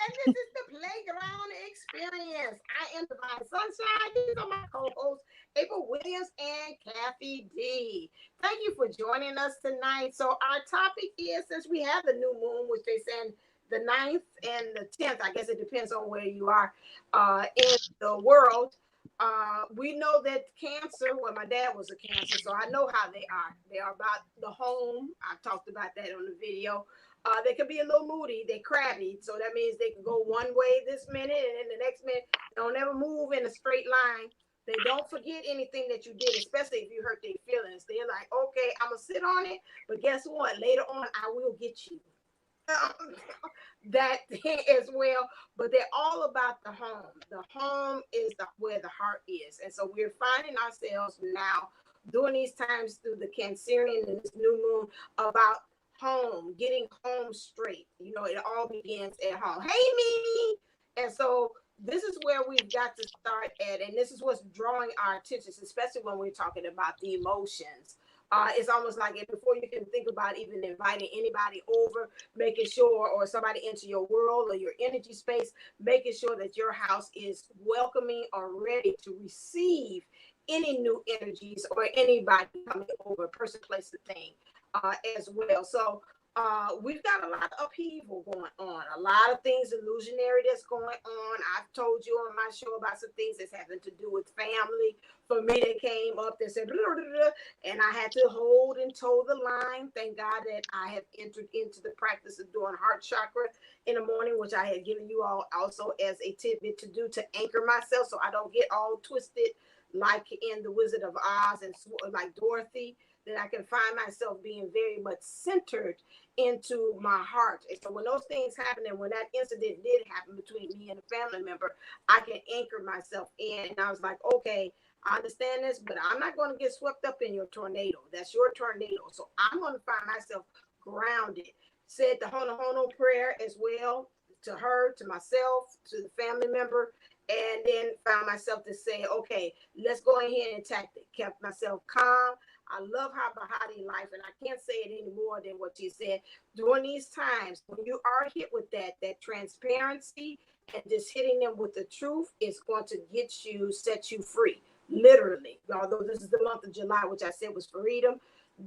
and this is the Playground Experience. I am Divine Sunshine. These are my co-hosts, April Williams and Kathy D. Thank you for joining us tonight. So our topic is, since we have the new moon, which they send the 9th and the 10th, I guess it depends on where you are in the world. We know that Cancer, well, my dad was a Cancer, so I know how they are. They are about the home. I talked about that on the video. They can be a little moody. They're crabby. So that means they can go one way this minute and then the next minute they don't ever move in a straight line. They don't forget anything that you did, especially if you hurt their feelings. They're like, okay, I'm going to sit on it. But guess what? Later on, I will get you. That as well. But they're all about the home. The home is where the heart is. And so we're finding ourselves now during these times through the Cancerian and this new moon about home, getting home straight. You know, it all begins at home. Hey, Mimi. And so this is where we've got to start at, and this is what's drawing our attention, especially when we're talking about the emotions. It's almost like before you can think about even inviting anybody over, making sure, or somebody into your world or your energy space, making sure that your house is welcoming or ready to receive any new energies or anybody coming over, person, place, or thing. As well. So we've got a lot of upheaval going on, a lot of things illusionary that's going on. I've told you on my show about some things that's having to do with family. For me, they came up and said, blah, blah, blah, and I had to hold and toe the line. Thank God that I have entered into the practice of doing heart chakra in the morning, which I had given you all also as a tidbit to do to anchor myself so I don't get all twisted like in The Wizard of Oz and like Dorothy, that I can find myself being very much centered into my heart. And so when those things happen, and when that incident did happen between me and a family member, I can anchor myself in. And I was like, okay, I understand this, but I'm not going to get swept up in your tornado. That's your tornado. So I'm going to find myself grounded. Said the Hono Hono prayer as well to her, to myself, to the family member, and then found myself to say, okay, let's go ahead and attack it. Kept myself calm. I love how Bahati life, and I can't say it any more than what you said. During these times, when you are hit with that transparency and just hitting them with the truth, is going to set you free, literally. Although this is the month of July, which I said was freedom,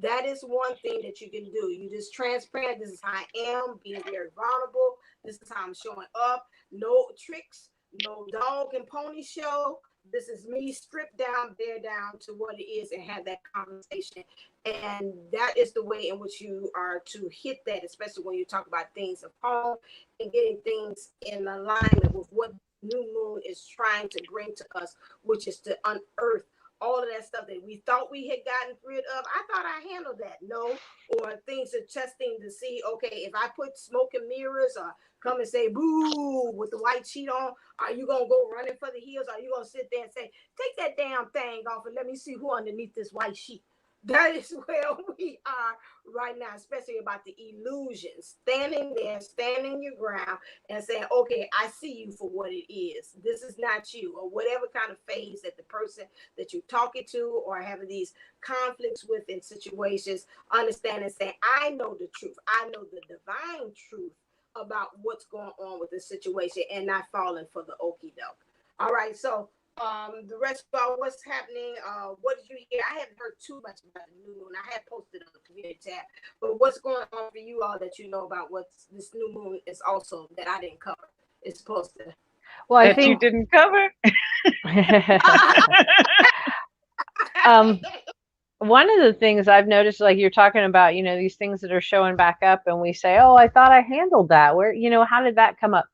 that is one thing that you can do. You just transparent. This is how I am, being very vulnerable. This is how I'm showing up. No tricks, no dog and pony show. This is me stripped down, bare down to what it is, and have that conversation. And that is the way in which you are to hit that, especially when you talk about things of home and getting things in alignment with what new moon is trying to bring to us, which is to unearth all of that stuff that we thought we had gotten rid of. I thought I handled that. No. Or things are testing to see, okay, if I put smoke and mirrors or come and say boo with the white sheet on, are you going to go running for the hills? Or are you going to sit there and say, take that damn thing off and let me see who underneath this white sheet? That is where we are right now, especially about the illusions. Standing there, standing your ground and saying, okay, I see you for what it is. This is not you, or whatever kind of phase that the person that you're talking to or having these conflicts with in situations, understand and say, I know the truth. I know the divine truth about what's going on with the situation and not falling for the okie doke. All right, so the rest about what's happening, what did you hear? I haven't heard too much about the new moon. I had posted on the community tab, but what's going on for you all that you know about what's this new moon is also that I didn't cover? It's supposed to. Well, I That you think didn't cover? one of the things I've noticed, like you're talking about, these things that are showing back up, and we say, oh, I thought I handled that. Where, how did that come up?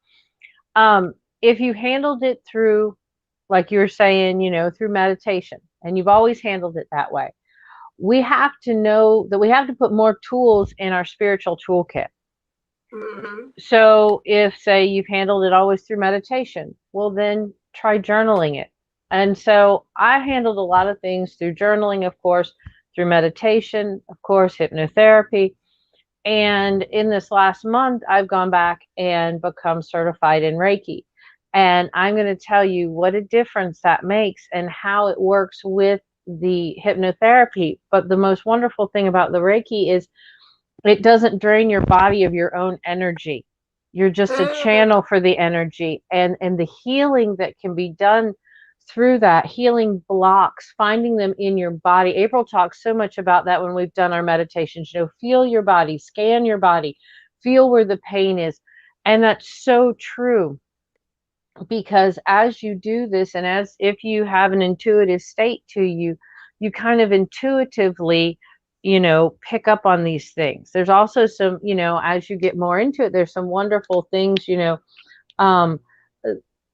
If you handled it through, like you're saying, through meditation, and you've always handled it that way, we have to know that we have to put more tools in our spiritual toolkit. Mm-hmm. So if, say, you've handled it always through meditation, well, then try journaling it. And so I handled a lot of things through journaling, of course, through meditation, of course, hypnotherapy. And in this last month, I've gone back and become certified in Reiki. And I'm going to tell you what a difference that makes and how it works with the hypnotherapy. But the most wonderful thing about the Reiki is it doesn't drain your body of your own energy. You're just a channel for the energy, and the healing that can be done through that, healing blocks, finding them in your body. April talks so much about that when we've done our meditations. Feel your body, scan your body, feel where the pain is. And that's so true, because as you do this, and as if you have an intuitive state to you, you kind of intuitively, pick up on these things. There's also some, as you get more into it, there's some wonderful things, um,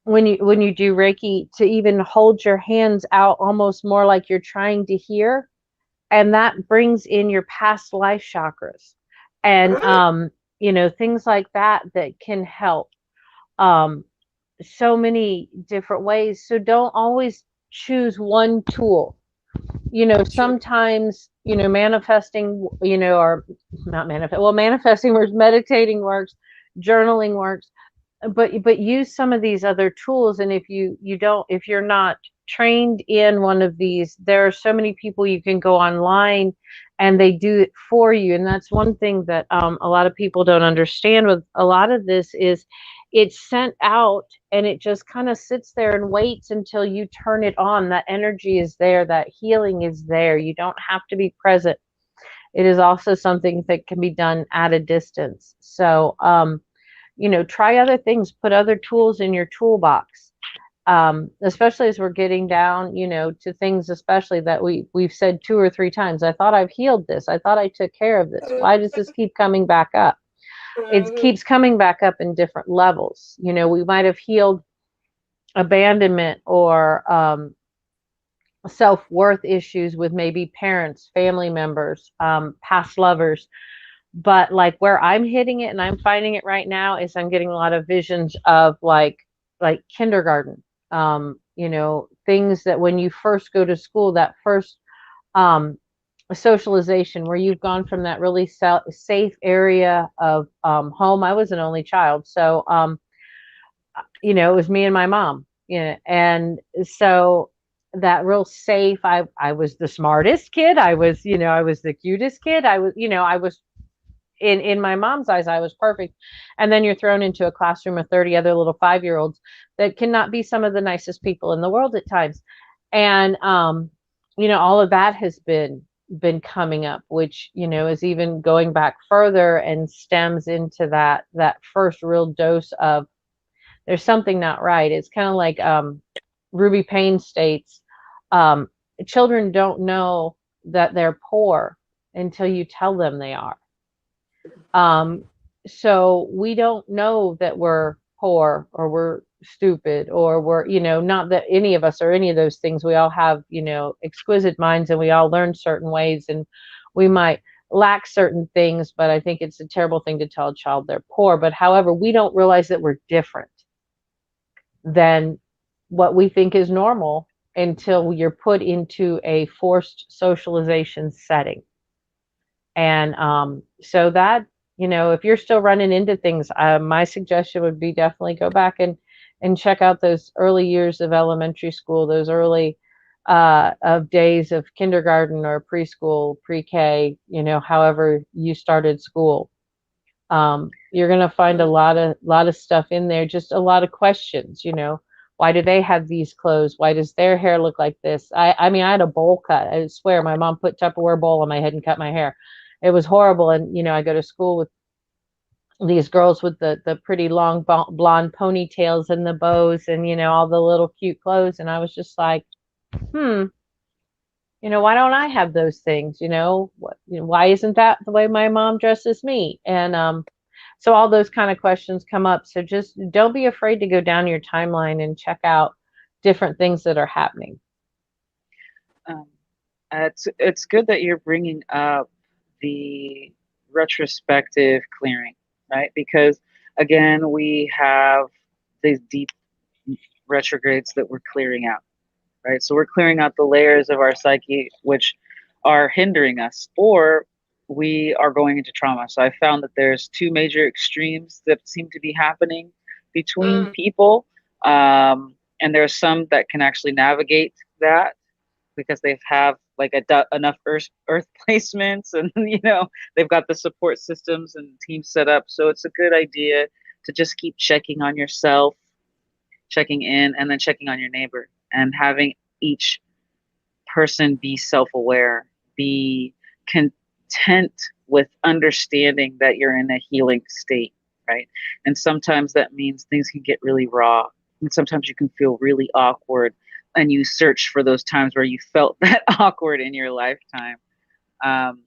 when you do Reiki, to even hold your hands out almost more like you're trying to hear, and that brings in your past life chakras, and things like that can help. Um, so many different ways. So don't always choose one tool. Sometimes, manifesting, or not manifest, well, manifesting works, meditating works, journaling works, but use some of these other tools. And if you're not trained in one of these, there are so many people you can go online and they do it for you. And that's one thing that a lot of people don't understand with a lot of this is it's sent out and it just kind of sits there and waits until you turn it on. That energy is there, that healing is there. You don't have to be present. It is also something that can be done at a distance. So try other things, put other tools in your toolbox. Especially as we're getting down, to things, especially that we've said 2 or 3 times. I thought I've healed this. I thought I took care of this. Why does this keep coming back up? It keeps coming back up in different levels. We might have healed abandonment or self-worth issues with maybe parents, family members, past lovers. But like where I'm hitting it and I'm finding it right now is I'm getting a lot of visions of like kindergarten, things that when you first go to school, that first socialization where you've gone from that really safe area of home. I was an only child. So, it was me and my mom, and so that real safe, I was the smartest kid. I was the cutest kid. I was in my mom's eyes, I was perfect. And then you're thrown into a classroom of 30 other little 5-year-olds that cannot be some of the nicest people in the world at times. And, all of that has been coming up, which, is even going back further and stems into that first real dose of there's something not right. It's kind of like, Ruby Payne states, children don't know that they're poor until you tell them they are. So we don't know that we're poor or we're stupid or we're, not that any of us are any of those things. We all have, exquisite minds and we all learn certain ways and we might lack certain things, but I think it's a terrible thing to tell a child they're poor. But however, we don't realize that we're different than what we think is normal until you're put into a forced socialization setting. And so that, if you're still running into things, my suggestion would be definitely go back and check out those early years of elementary school, those early of days of kindergarten or preschool, pre-K, however you started school. You're going to find a lot of stuff in there, just a lot of questions, why do they have these clothes? Why does their hair look like this? I mean, I had a bowl cut. I swear my mom put Tupperware bowl on my head and cut my hair. It was horrible. And, I go to school with these girls with the pretty long blonde ponytails and the bows and, all the little cute clothes. And I was just like, why don't I have those things? Why isn't that the way my mom dresses me? And, so all those kind of questions come up. So just don't be afraid to go down your timeline and check out different things that are happening. It's good that you're bringing up the retrospective clearing, right? Because again, we have these deep retrogrades that we're clearing out, right? So we're clearing out the layers of our psyche which are hindering us, or we are going into trauma. So I found that there's 2 major extremes that seem to be happening between people. And there's some that can actually navigate that because they have like enough earth placements and they've got the support systems and teams set up. So it's a good idea to just keep checking on yourself, checking in, and then checking on your neighbor, and having each person be self-aware, be content with understanding that you're in a healing state, right? And sometimes that means things can get really raw, and sometimes you can feel really awkward, and you search for those times where you felt that awkward in your lifetime. um,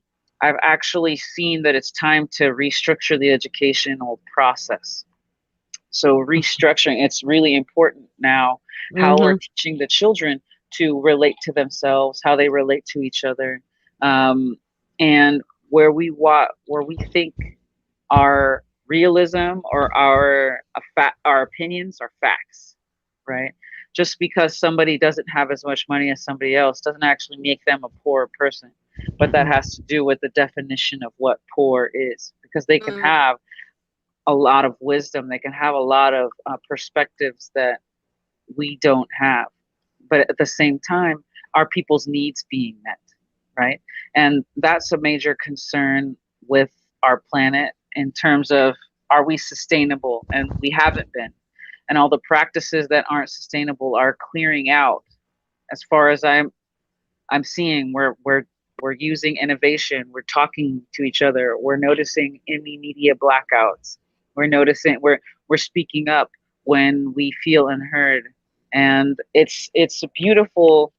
I've actually seen that it's time to restructure the educational process. So restructuring, it's really important now how we're Mm-hmm. teaching the children to relate to themselves, how they relate to each other, um, and where we think our realism or our opinions are facts, right? Just because somebody doesn't have as much money as somebody else doesn't actually make them a poor person. But that has to do with the definition of what poor is, because they can Mm, have a lot of wisdom, they can have a lot of perspectives that we don't have. But at the same time, are people's needs being met, right? And that's a major concern with our planet in terms of, are we sustainable? And we haven't been. And all the practices that aren't sustainable are clearing out. As far as I'm seeing, we're using innovation, we're talking to each other, we're noticing media blackouts, we're noticing we're speaking up when we feel unheard. And it's beautiful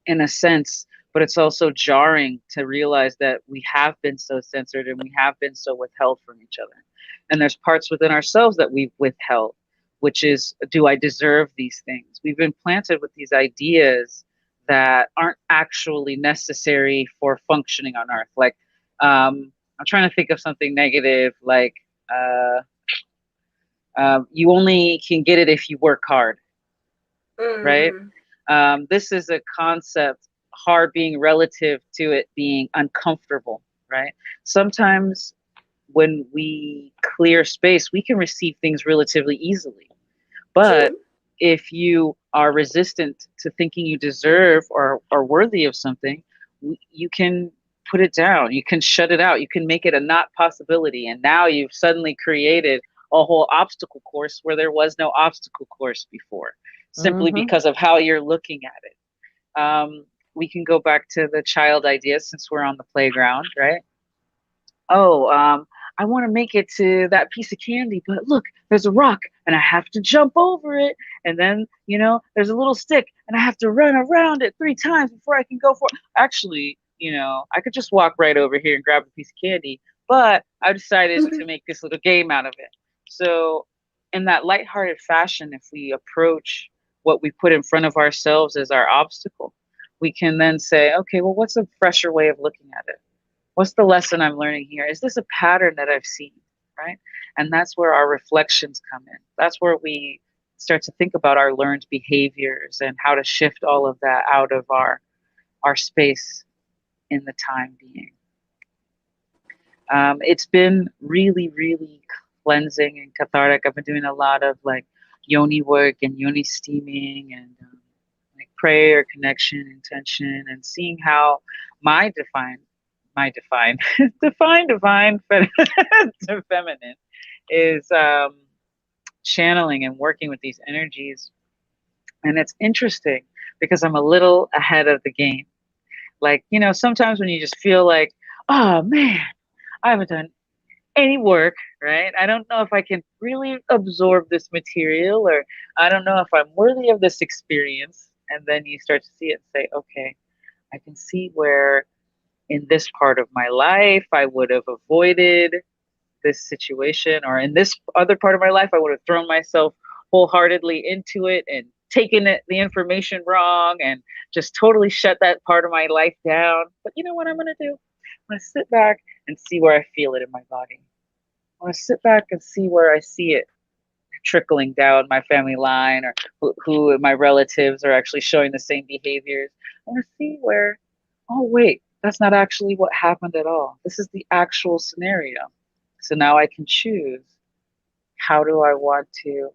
in a sense, but it's also jarring to realize that we have been so censored and we have been so withheld from each other. And there's parts within ourselves that we've withheld, which is, do I deserve these things? We've been planted with these ideas that aren't actually necessary for functioning on Earth. Like, I'm trying to think of something negative, like, you only can get it if you work hard, right? mhm, This is a concept, hard being relative to it being uncomfortable, right? Sometimes when we clear space, we can receive things relatively easily. But true. if you are resistant to thinking you deserve or are worthy of something, you can put it down. You can shut it out. You can make it a not possibility. And now you've suddenly created a whole obstacle course where there was no obstacle course before, simply Mm-hmm. because of how you're looking at it. We can go back to the child idea since we're on the playground, right? Oh, I want to make it to that piece of candy, but look, there's a rock and I have to jump over it. And then, there's a little stick and I have to run around it 3 times before I can go for it. Actually, I could just walk right over here and grab a piece of candy, but I decided to make this little game out of it. So, in that lighthearted fashion, if we approach what we put in front of ourselves as our obstacle, we can then say, okay, well, what's a fresher way of looking at it? What's the lesson I'm learning here? Is this a pattern that I've seen? Right? And that's where our reflections come in. That's where we start to think about our learned behaviors and how to shift all of that out of our space in the time being. It's been really, really cleansing and cathartic. I've been doing a lot of like yoni work and yoni steaming and like prayer, connection, intention, and seeing how my define divine feminine is channeling and working with these energies. And it's interesting because I'm a little ahead of the game. Like, sometimes when you just feel like, oh man, I haven't done any work, right? I don't know if I can really absorb this material, or I don't know if I'm worthy of this experience. And then you start to see it and say, okay, I can see where in this part of my life I would have avoided this situation, or in this other part of my life I would have thrown myself wholeheartedly into it and taken the information wrong and just totally shut that part of my life down. But you know what I'm going to do? I'm going to sit back and see where I feel it in my body. I'm going to sit back and see where I see it trickling down my family line, or who my relatives are actually showing the same behaviors. I want to see where, oh, wait, that's not actually what happened at all. This is the actual scenario. So now I can choose, how do I want to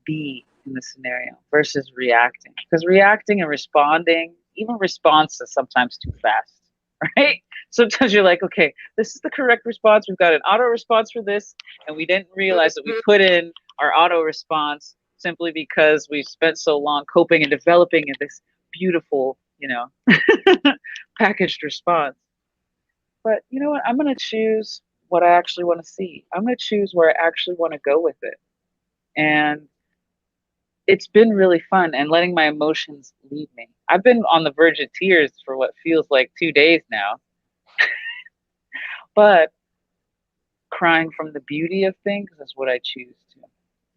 be in the scenario versus reacting. Because reacting and responding, even response is sometimes too fast. right? Sometimes you're like, okay, this is the correct response. We've got an auto response for this, and we didn't realize that we put in our auto response simply because we spent so long coping and developing in this beautiful, packaged response. But you know what? I'm going to choose what I actually want to see. I'm going to choose where I actually want to go with it. And it's been really fun and letting my emotions lead me. I've been on the verge of tears for what feels like 2 days now, but crying from the beauty of things is what I choose to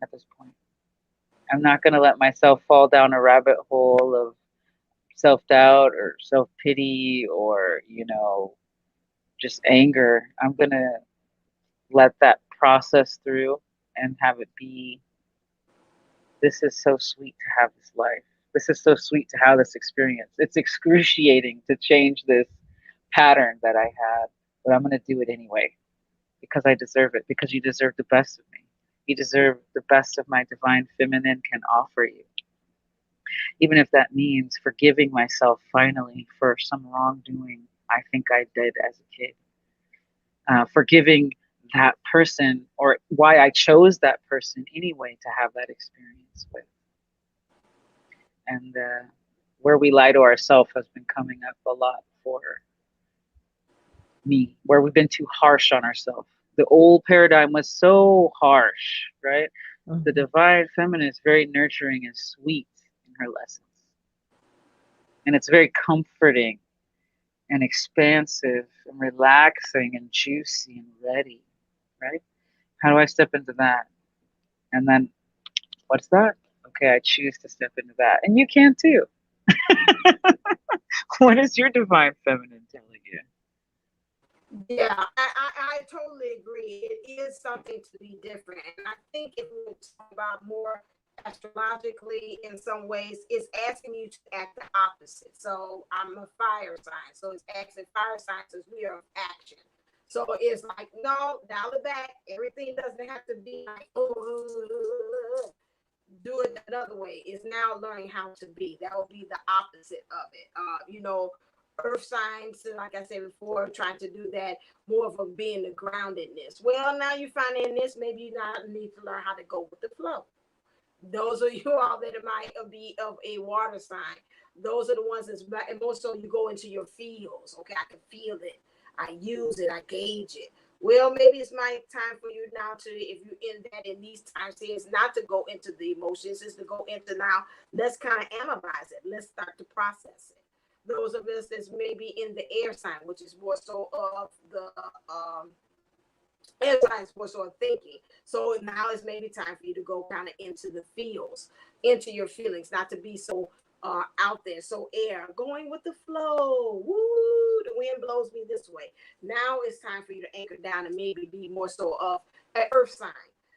at this point. I'm not going to let myself fall down a rabbit hole of self doubt or self pity or, just anger. I'm going to let that process through and have it be, this is so sweet to have this life. This is so sweet to have this experience. It's excruciating to change this pattern that I had, but I'm going to do it anyway because I deserve it, because you deserve the best of me. You deserve the best of my divine feminine can offer you. Even if that means forgiving myself finally for some wrongdoing I think I did as a kid. Forgiving that person or why I chose that person anyway to have that experience with. And where we lie to ourselves has been coming up a lot for me, where we've been too harsh on ourselves. The old paradigm was so harsh, right? Mm-hmm. The divine feminine is very nurturing and sweet in her lessons. And it's very comforting and expansive and relaxing and juicy and ready, right? How do I step into that? And then, what's that? Okay, I choose to step into that. And you can too. What is your divine feminine telling you? Yeah, I totally agree. It is something to be different. And I think if we talk about more astrologically in some ways, it's asking you to act the opposite. So I'm a fire sign. So it's asking fire signs as we are of action. So it's like, no, dial it back. Everything doesn't have to be like, oh, do it that other way. It's now learning how to be. That will be the opposite of it. Earth signs, like I said before, trying to do that more of a being the groundedness. Well, now you're finding this, maybe you now need to learn how to go with the flow. Those are you all that might be of a water sign. Those are the ones that's most so you go into your feels. Okay, I can feel it. I use it. I gauge it. Well, maybe it's my time for you now to, if you're in that in these times, is not to go into the emotions, is to go into now. Let's kind of analyze it. Let's start to process it. Those of us that's maybe in the air sign, which is more so of the enzymes for sort of thinking. So now it's maybe time for you to go kind of into the feels, into your feelings, not to be so out there, so air, going with the flow. Woo, the wind blows me this way. Now it's time for you to anchor down and maybe be more so of an earth sign.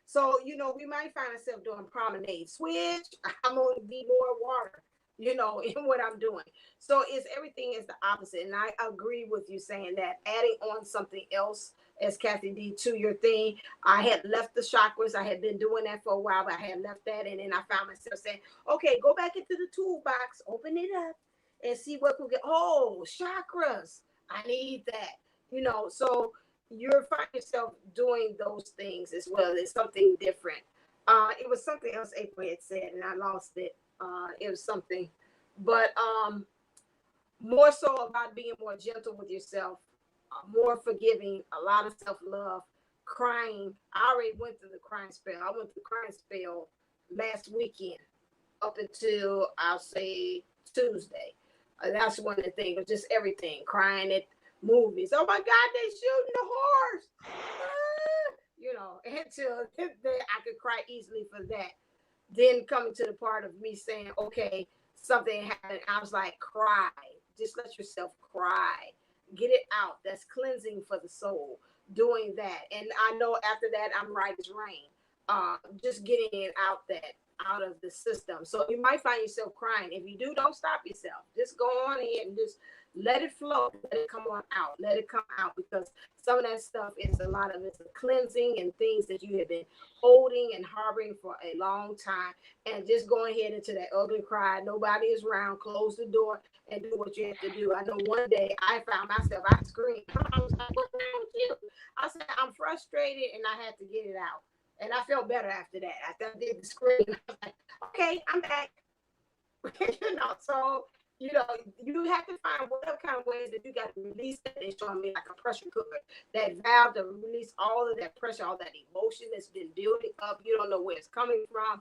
So, we might find ourselves doing promenade. Switch, I'm going to be more water, in what I'm doing. So it's everything is the opposite. And I agree with you saying that adding on something else as Kathy D to your thing. I had left the chakras. I had been doing that for a while, but I had left that. And then I found myself saying, okay, go back into the toolbox, open it up and see what we get. Oh, chakras. I need that. So you're finding yourself doing those things as well. It's something different. It was something else April had said, and I lost it. It was something, but more so about being more gentle with yourself, more forgiving, a lot of self-love, crying. I already went through the crying spell. I went through the crying spell last weekend up until I'll say Tuesday. That's one of the things, just everything, crying at movies. Oh my God, they shooting the horse. Until I could cry easily for that. Then coming to the part of me saying, okay, something happened. I was like, cry. Just let yourself cry. Get it out. That's cleansing for the soul. Doing that. And I know after that, I'm right as rain. Just getting it out that out of the system. So you might find yourself crying. If you do, don't stop yourself. Just go on ahead and just let it flow. Let it come on out. Let it come out, because some of that stuff is a lot of it's a cleansing and things that you have been holding and harboring for a long time. And just go ahead into that ugly cry. Nobody is around. Close the door and do what you have to do. I know one day I found myself, I screamed. I was like, what's wrong with you? I said, I'm frustrated and I had to get it out. And I felt better after that. After I did the screen, I was like, okay, I'm back. So, you have to find whatever kind of ways that you got to release it. They're showing me like a pressure cooker, that valve to release all of that pressure, all that emotion that's been building up. You don't know where it's coming from.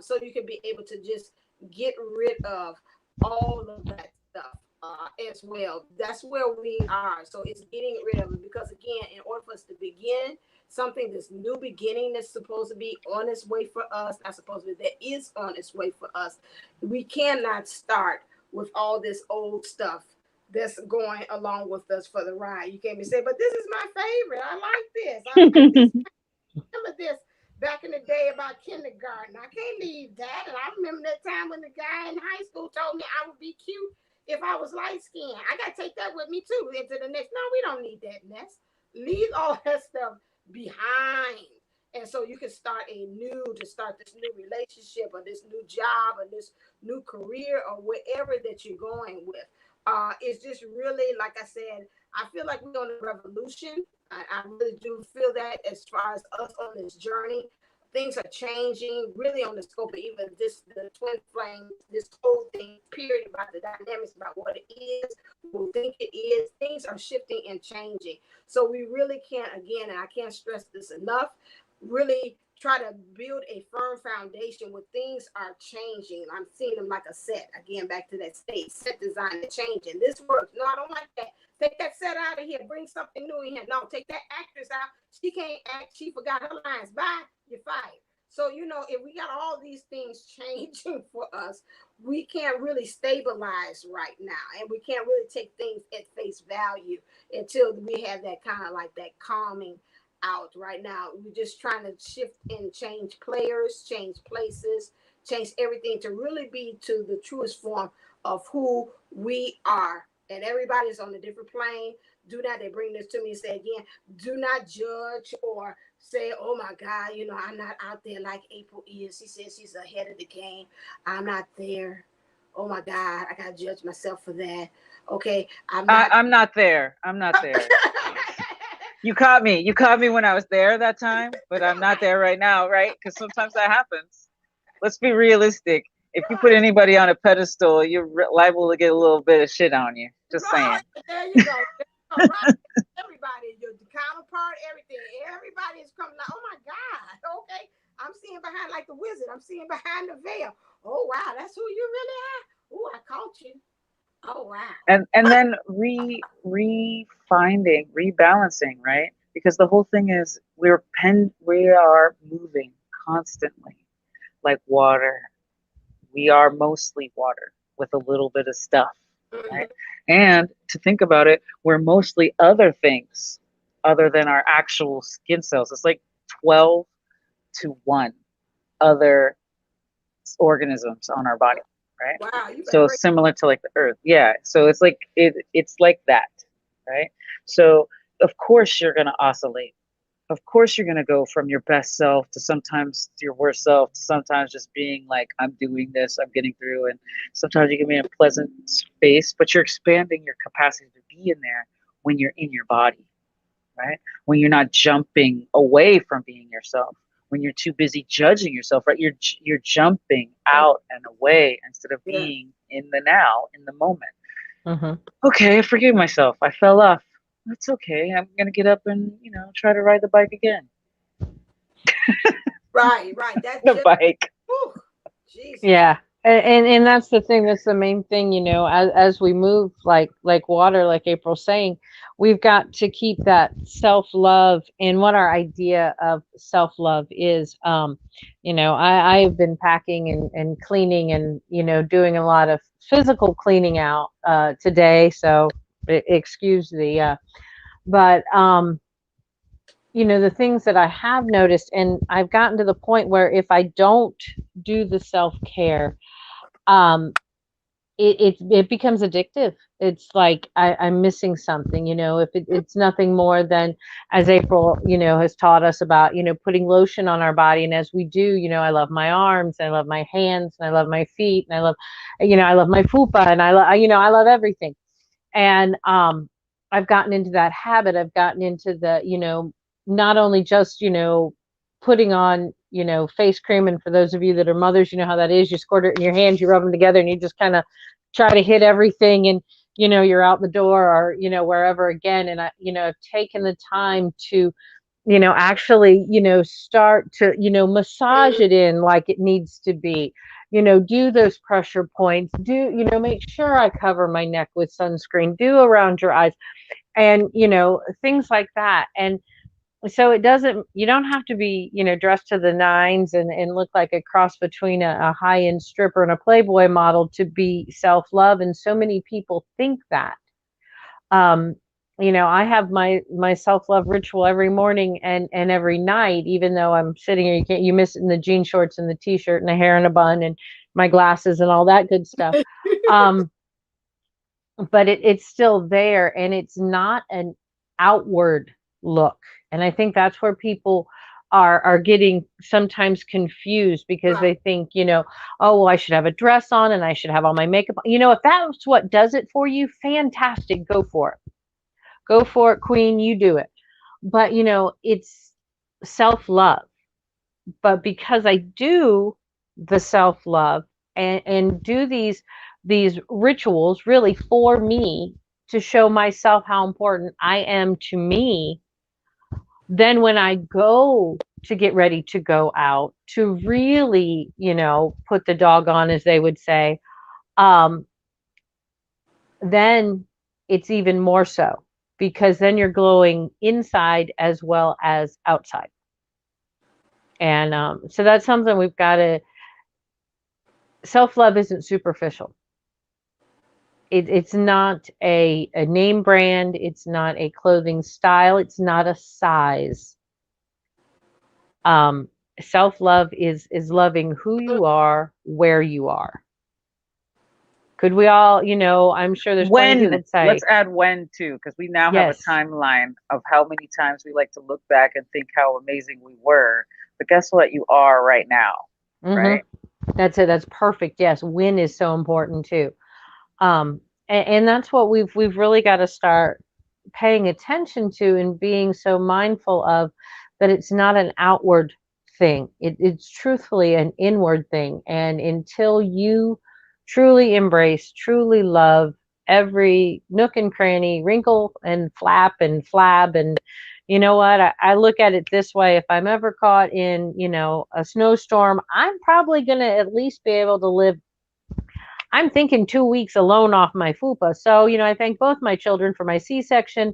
So you can be able to just get rid of all of that stuff as well. That's where we are. So it's getting rid of it, because again, in order for us to begin something, this new beginning that's supposed to be on its way for us, not supposed to be, that is on its way for us, we cannot start with all this old stuff that's going along with us for the ride. You can't be saying, but this is my favorite. I like this. I remember this back in the day about kindergarten. I can't leave that. And I remember that time when the guy in high school told me I would be cute if I was light skinned. I got to take that with me too into the next. No, we don't need that mess. Leave all that stuff behind. And so you can start this new relationship or this new job or this new career or whatever that you're going with. It's just really, like I said, I feel like we're on a revolution. I really do feel that as far as us on this journey. Things are changing really on the scope of even the twin flame, this whole thing, period, about the dynamics, about what it is, who we think it is. Things are shifting and changing. So we really can't, again, and I can't stress this enough, really try to build a firm foundation where things are changing. I'm seeing them like a set. Again, back to that state, set design and changing. This works. No, I don't like that. Take that set out of here. Bring something new in here. No, take that actress out. She can't act. She forgot her lines. Bye. You're fired. So, if we got all these things changing for us, we can't really stabilize right now. And we can't really take things at face value until we have that kind of like that calming out. Right now, we're just trying to shift and change players, change places, change everything to really be to the truest form of who we are. And everybody's on a different plane. They bring this to me and say again, do not judge or say, oh my God, I'm not out there like April is. She says she's ahead of the game. I'm not there. Oh my God, I gotta judge myself for that. Okay, I'm not there. I'm not there. You caught me. You caught me when I was there that time, but I'm not there right now, right? Because sometimes that happens. Let's be realistic. If you put anybody on a pedestal, you're liable to get a little bit of shit on you. Just saying. There you go. Right. Everybody, your counterpart, everything. Everybody is coming out. Oh my God. Okay. I'm seeing behind like the wizard. I'm seeing behind the veil. Oh wow, that's who you really are. Oh, I caught you. Oh wow. And then refinding, rebalancing, right? Because the whole thing is we are moving constantly like water. We are mostly water with a little bit of stuff, right? And to think about it, we're mostly other things other than our actual skin cells. It's like 12 to 1 other organisms on our body, right? Wow, so similar to like the earth. Yeah. So it's like it's like that, right? So of course you're gonna oscillate. Of course you're gonna go from your best self to sometimes your worst self to sometimes just being like, I'm doing this, I'm getting through, and sometimes you can be in a pleasant space, but you're expanding your capacity to be in there when you're in your body, right? When you're not jumping away from being yourself, when you're too busy judging yourself, right? You're jumping out and away instead of being in the now, in the moment. Okay, I forgive myself. I fell off. That's okay. I'm gonna get up and try to ride the bike again. Right. That's the bike. Whew, Jesus. Yeah. And that's the thing. That's the main thing, as we move like water, like April's saying, we've got to keep that self-love and what our idea of self-love is. I've been packing and cleaning and, doing a lot of physical cleaning out today. So excuse the, but the things that I have noticed, and I've gotten to the point where if I don't do the self-care, um, it becomes addictive. It's like I'm missing something, if it's nothing more than, as April, has taught us about, putting lotion on our body. And as we do, I love my arms, and I love my hands, and I love my feet, and I love my fupa, and I love everything. And I've gotten into that habit. I've gotten into the, not only just, putting on, face cream. And for those of you that are mothers, you know how that is. You squirt it in your hands, you rub them together, and you just kind of try to hit everything, and you're out the door, or wherever again. And I've taken the time to actually start to massage it in like it needs to be, do those pressure points, do make sure I cover my neck with sunscreen, do around your eyes, and things like that. And so you don't have to be, dressed to the nines and look like a cross between a high-end stripper and a Playboy model to be self-love. And so many people think that. Um, I have my self-love ritual every morning and every night, even though I'm sitting here, you miss it in the jean shorts and the t-shirt and the hair in a bun and my glasses and all that good stuff. But it's still there, and it's not an outward look. And I think that's where people are getting sometimes confused, because they think, oh, well, I should have a dress on and I should have all my makeup on. If that's what does it for you, fantastic, go for it. Go for it, queen, you do it. But it's self-love. But because I do the self-love and do these rituals really for me to show myself how important I am to me, then when I go to get ready to go out to really, put the dog on, as they would say, then it's even more so, because then you're glowing inside as well as outside. And so that's something we've got to, self-love isn't superficial. It's not a name brand. It's not a clothing style. It's not a size. Self-love is loving who you are, where you are. Could we all, I'm sure there's plenty of people that say. Let's add when too, because we now have a timeline of how many times we like to look back and think how amazing we were. But guess what? You are right now, right? That's it. That's perfect. Yes, when is so important too. And that's what we've really got to start paying attention to and being so mindful of, that it's not an outward thing. It's truthfully an inward thing. And until you truly embrace, truly love every nook and cranny, wrinkle and flap and flab, and you know what? I look at it this way. If I'm ever caught in, a snowstorm, I'm probably going to at least be able to live, I'm thinking 2 weeks alone off my fupa. So, I thank both my children for my C-section,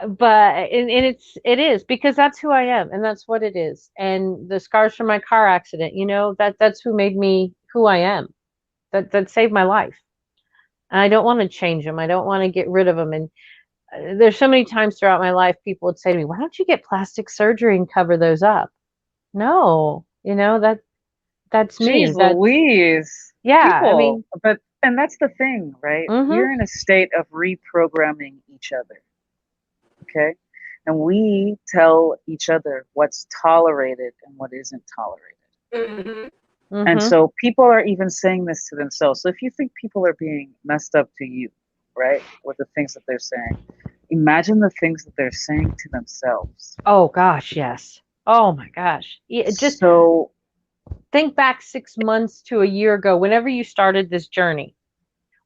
but, and it is because that's who I am, and that's what it is. And the scars from my car accident, that's who made me who I am. That saved my life. And I don't want to change them. I don't want to get rid of them. And there's so many times throughout my life, people would say to me, why don't you get plastic surgery and cover those up? No, that's me. Jeez Louise. Yeah, people, and that's the thing, right? We're in a state of reprogramming each other. Okay? And we tell each other what's tolerated and what isn't tolerated. And so people are even saying this to themselves. So if you think people are being messed up to you, right, with the things that they're saying, imagine the things that they're saying to themselves. Oh gosh, yes. Oh my gosh. Just so think back 6 months to a year ago, whenever you started this journey,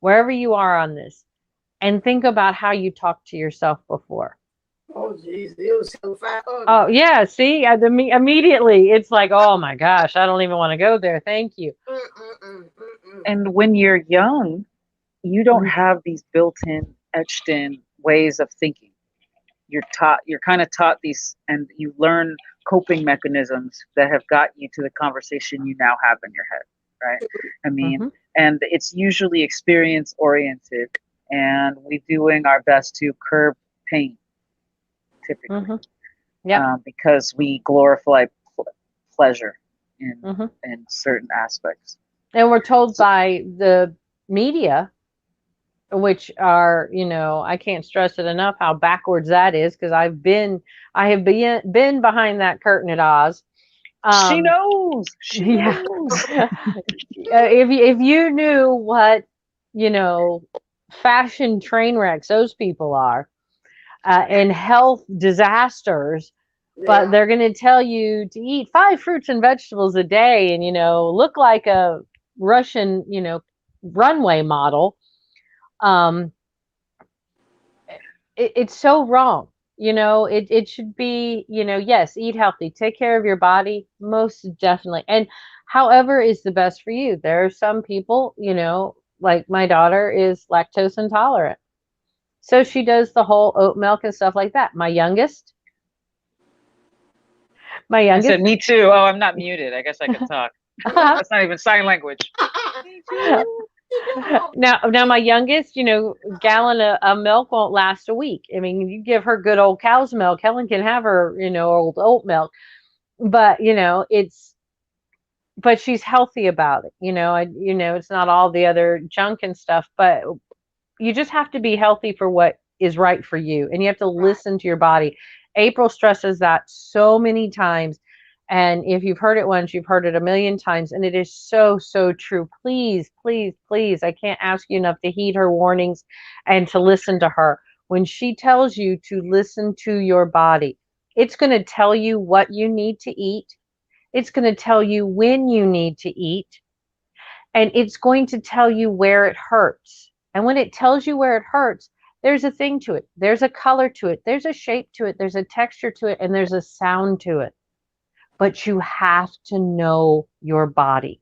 wherever you are on this, and think about how you talked to yourself before. Oh, geez, it was so fast. Oh, yeah. See, immediately it's like, oh my gosh, I don't even want to go there. Thank you. And when you're young, you don't have these built-in, etched-in ways of thinking. You're kind of taught these, and you learn coping mechanisms that have got you to the conversation you now have in your head, right? I mean, and it's usually experience oriented, and we're doing our best to curb pain. typically, Yeah. because we glorify pleasure in certain aspects. And we're told So, by the media, which are, I can't stress it enough how backwards that is, because I have been behind that curtain at Oz. she knows. She Yeah. knows. If you knew what, fashion train wrecks those people are, and health disasters, but Yeah. they're going to tell you to eat 5 fruits and vegetables a day and, look like a Russian, runway model. Um, it's so wrong. It should be, yes, eat healthy, take care of your body, most definitely. And however is the best for you. There are some people, like my daughter is lactose intolerant. So she does the whole oat milk and stuff like that. My I said, youngest, me too. Oh, I'm not muted. I guess I could talk. That's not even sign language. Me too. now my youngest, gallon of milk won't last a week. I mean, you give her good old cow's milk, Helen can have her, old oat milk. But, but she's healthy about it. It's not all the other junk and stuff, but you just have to be healthy for what is right for you. And you have to listen to your body. April stresses that so many times. And if you've heard it once, you've heard it a million times. And it is so, so true. Please, please, please. I can't ask you enough to heed her warnings and to listen to her. When she tells you to listen to your body, it's going to tell you what you need to eat. It's going to tell you when you need to eat. And it's going to tell you where it hurts. And when it tells you where it hurts, there's a thing to it. There's a color to it. There's a shape to it. There's a texture to it. And there's a sound to it. But you have to know your body.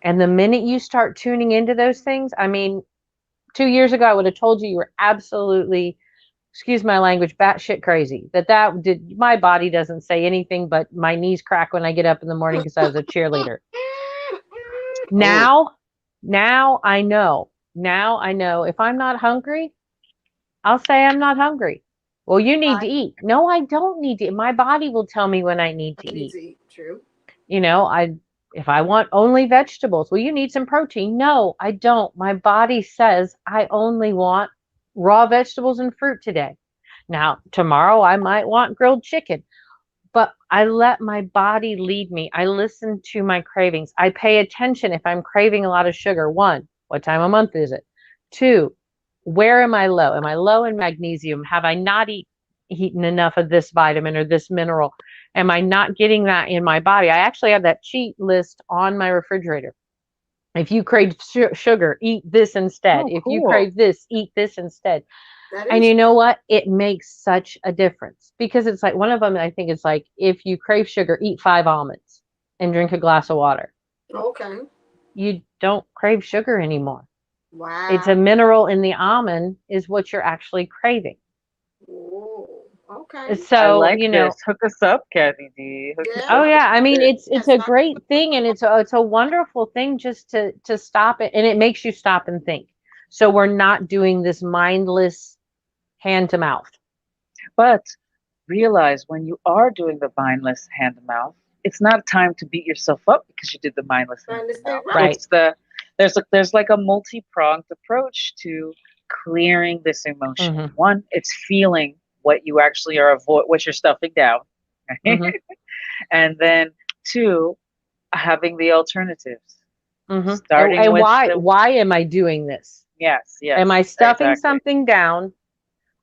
And the minute you start tuning into those things, I mean, 2 years ago, I would have told you were absolutely, excuse my language, batshit crazy. My body doesn't say anything, but my knees crack when I get up in the morning because I was a cheerleader. Now I know. Now I know if I'm not hungry, I'll say I'm not hungry. Well, you need to eat. No, I don't need to eat. My body will tell me when I need to eat. True. If I want only vegetables, well, you need some protein. No, I don't. My body says I only want raw vegetables and fruit today. Now, tomorrow I might want grilled chicken. But I let my body lead me. I listen to my cravings. I pay attention if I'm craving a lot of sugar. 1, what time of month is it? 2, where am I low? Am I low in magnesium? Have I not eaten enough of this vitamin or this mineral? Am I not getting that in my body? I actually have that cheat list on my refrigerator. If you crave sugar, eat this instead. If you crave this, eat this instead. And you know what? It makes such a difference, because it's like one of them, I think it's like, if you crave sugar, eat 5 almonds and drink a glass of water. Okay. You don't crave sugar anymore. Wow. It's a mineral in the almond is what you're actually craving. Ooh, okay. So, I like this. Hook us up, Kathy D. Oh yeah, I mean it's a great thing, and it's a wonderful thing just to stop it, and it makes you stop and think. So we're not doing this mindless hand to mouth. But realize when you are doing the mindless hand to mouth, it's not a time to beat yourself up because you did the mindless hand to mouth. Right. It's there's like a multi-pronged approach to clearing this emotion. Mm-hmm. 1, it's feeling what you actually are what you're stuffing down. Right? Mm-hmm. And then 2, having the alternatives. Mm-hmm. Starting and with why am I doing this? Yes. Am I stuffing exactly. something down,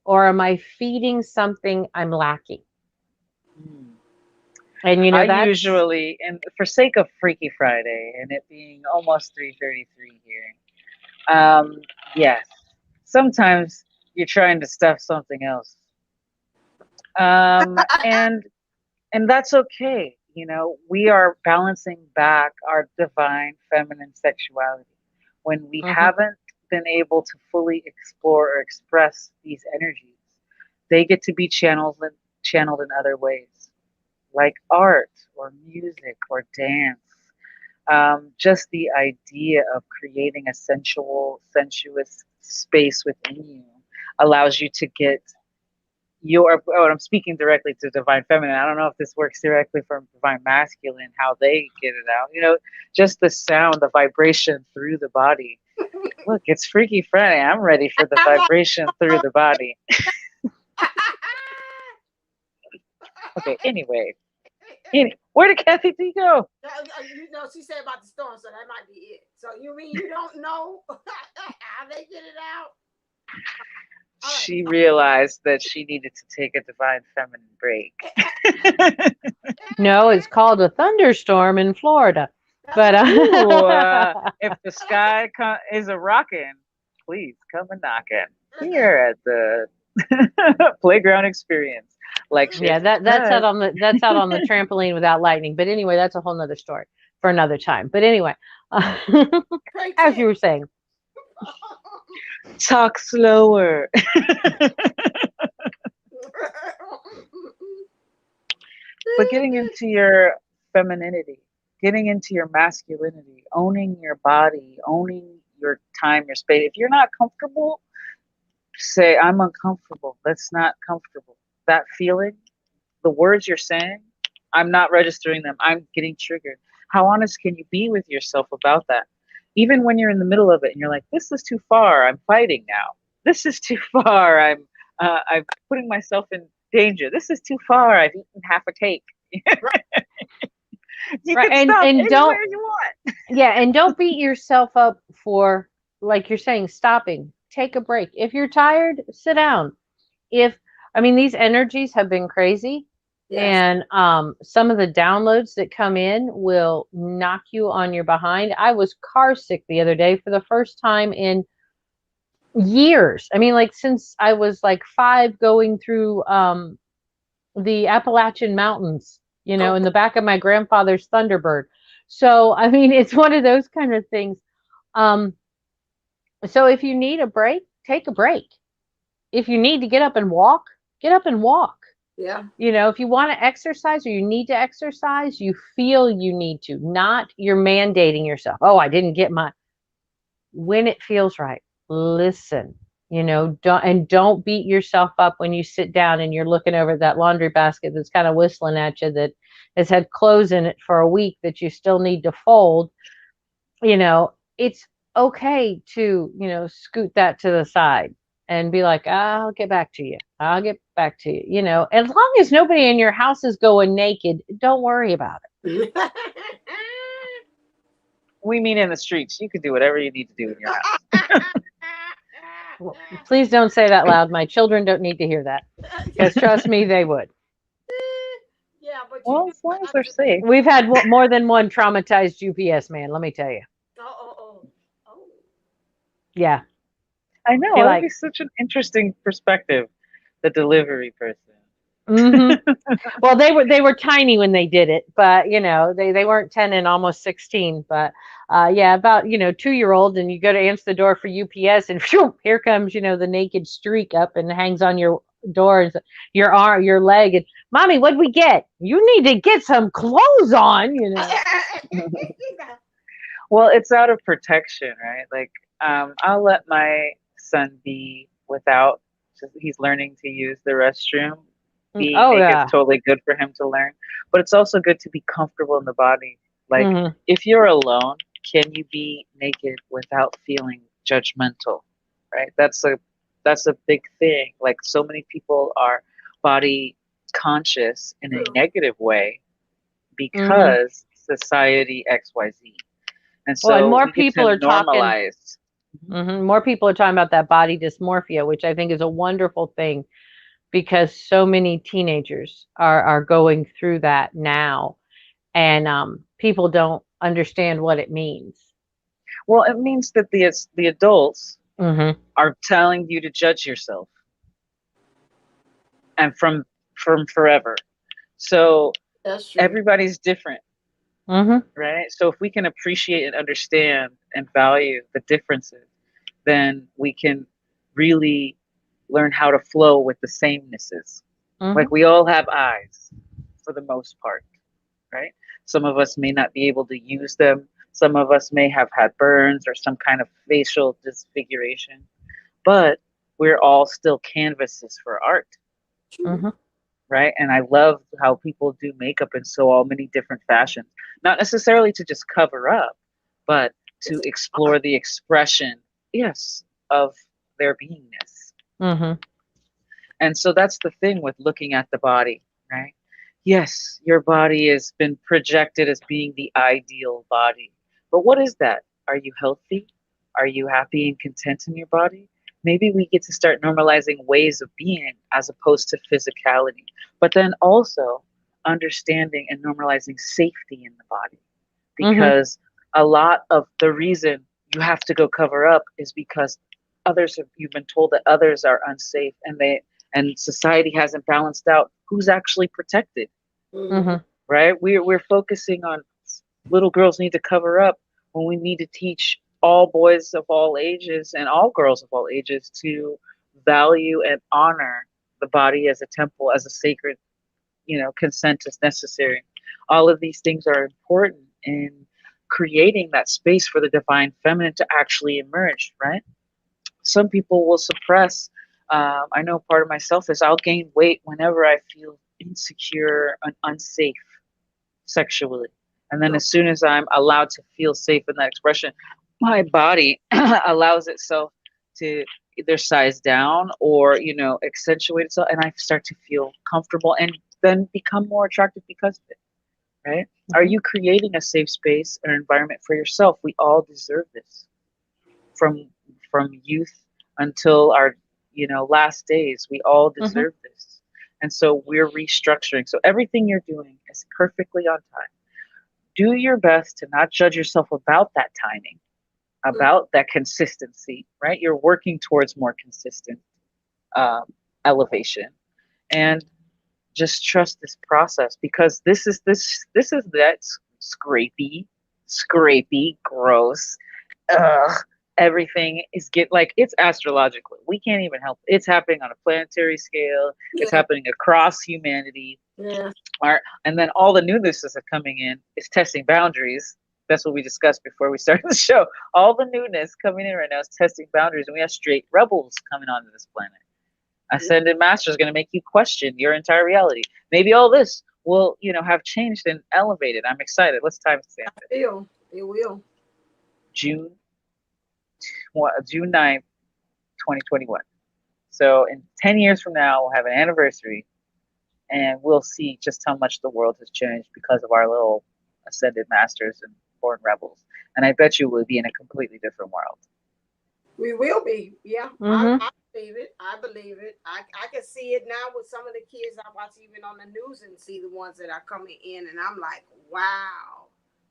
or am I feeding something I'm lacking? And I usually, and for sake of Freaky Friday and it being almost 3:33 here, yes, sometimes you're trying to stuff something else, and that's okay. We are balancing back our divine feminine sexuality when we haven't been able to fully explore or express these energies. They get to be channeled in other ways, like art or music or dance. Just the idea of creating a sensuous space within you allows you to get I'm speaking directly to divine feminine. I don't know if this works directly for divine masculine, how they get it out. Just the sound, the vibration through the body. Look, it's Freaky Friday. I'm ready for the vibration through the body. Okay, anyway. Where did Kathy D go? She said about the storm, so that might be it. So you mean you don't know how they get it out? She realized that she needed to take a divine feminine break. No, it's called a thunderstorm in Florida. But if the sky is a rockin', please come and knockin' here at the playground experience. Yeah, that's out on the trampoline without lightning. But anyway, that's a whole nother story for another time. But anyway, as you were saying, talk slower. But getting into your femininity, getting into your masculinity, owning your body, owning your time, your space. If you're not comfortable, say, I'm uncomfortable. That's not comfortable. That feeling, the words you're saying, I'm not registering them. I'm getting triggered. How honest can you be with yourself about that? Even when you're in the middle of it and you're like, this is too far. I'm fighting now. This is too far. I'm putting myself in danger. This is too far. I've eaten half a cake. Right. You can stop anywhere you want. Yeah, and don't beat yourself up for, like you're saying, stopping. Take a break. If you're tired, sit down. These energies have been crazy. Yes. And some of the downloads that come in will knock you on your behind. I was car sick the other day for the first time in years. Since I was like 5, going through the Appalachian Mountains, in the back of my grandfather's Thunderbird. So, it's one of those kind of things. So if you need a break, take a break. If you need to get up and walk, get up and walk. Yeah. If you want to exercise or you need to exercise, you feel you need to, not you're mandating yourself. Oh, I didn't get when it feels right. Listen, don't beat yourself up when you sit down and you're looking over that laundry basket that's kind of whistling at you, that has had clothes in it for a week that you still need to fold. It's okay to, scoot that to the side and be like, I'll get back to you. I'll get back to you. As long as nobody in your house is going naked, don't worry about it. We mean in the streets. You can do whatever you need to do in your house. Well, please don't say that loud. My children don't need to hear that. Because trust me, they would. Yeah, but as long as they're safe. We've had more than one traumatized UPS man, let me tell you. Oh. Yeah. I know. It would be such an interesting perspective, the delivery person. Mm-hmm. Well, they were tiny when they did it, but they weren't 10 and almost 16, but about 2-year-old, and you go to answer the door for UPS, and whew, here comes the naked streak up and hangs on your door, and your arm, your leg, and mommy, what'd we get? You need to get some clothes on. Well, it's out of protection, right? Like, I'll let my son be without. He's learning to use the restroom. Being naked is totally good for him to learn, but it's also good to be comfortable in the body. Like, if you're alone, can you be naked without feeling judgmental? Right? That's a big thing. Like, so many people are body conscious in a negative way because society XYZ. And so and more people are normalize. More people are talking about that body dysmorphia, which I think is a wonderful thing, because so many teenagers are going through that now, and people don't understand what it means. Well, it means that the adults are telling you to judge yourself, and from forever. So everybody's different, right? So if we can appreciate and understand and value the differences, then we can really learn how to flow with the samenesses. Like, we all have eyes for the most part, right? Some of us may not be able to use them. Some of us may have had burns or some kind of facial disfiguration, but we're all still canvases for art. Mhm. right? And I love how people do makeup in so all many different fashions, not necessarily to just cover up, but It's to an explore art. the expression, yes, of their beingness. Mhm. And so that's the thing with looking at the body, right? Yes, your body has been projected as being the ideal body. But what is that? Are you healthy? Are you happy and content in your body? Maybe we get to start normalizing ways of being as opposed to physicality. But then also understanding and normalizing safety in the body. Mhm. Because a lot of the reason you have to go cover up is because you've been told that others are unsafe, and society hasn't balanced out who's actually protected, Mm-hmm. Mhm. right? We're focusing on little girls need to cover up when we need to teach all boys of all ages and all girls of all ages to value and honor the body as a temple, as a sacred, consent is necessary. All of these things are important in creating that space for the divine feminine to actually emerge, right? Some people will suppress. I know part of myself is I'll gain weight whenever I feel insecure and unsafe sexually. And then So, as soon as I'm allowed to feel safe in that expression, my body allows itself to either size down or, accentuate itself. And I start to feel comfortable and then become more attractive because of it, right? Are Mhm. you creating a safe space or environment for yourself? We all deserve this from youth until our last days. We all Mhm. deserve this, and so we're restructuring. So everything you're doing is perfectly on time. Do your best to not judge yourself about that timing, about that consistency, right? You're working towards more consistent um, elevation, and just trust this process, because this is that scrapey, gross, ugh, everything is it's astrological. We can't even help. It's happening on a planetary scale. It's yeah, happening across humanity. yeah, And then all the newness that's coming in is testing boundaries. That's what we discussed before we started the show. All the newness coming in right now is testing boundaries, and we have straight rebels coming onto this planet. Ascended Master is going to make you question your entire reality. Maybe all this will, have changed and elevated. I'm excited. Let's timestamp it. it will. June June 9th, 2021. So in 10 years from now, we'll have an anniversary, and we'll see just how much the world has changed because of our little ascended masters and born rebels. And I bet you we'll be in a completely different world. We will be. Yeah, Mhm. I believe it. I believe it. I can see it now with some of the kids I watch even on the news and see the ones that are coming in, and I'm like, wow.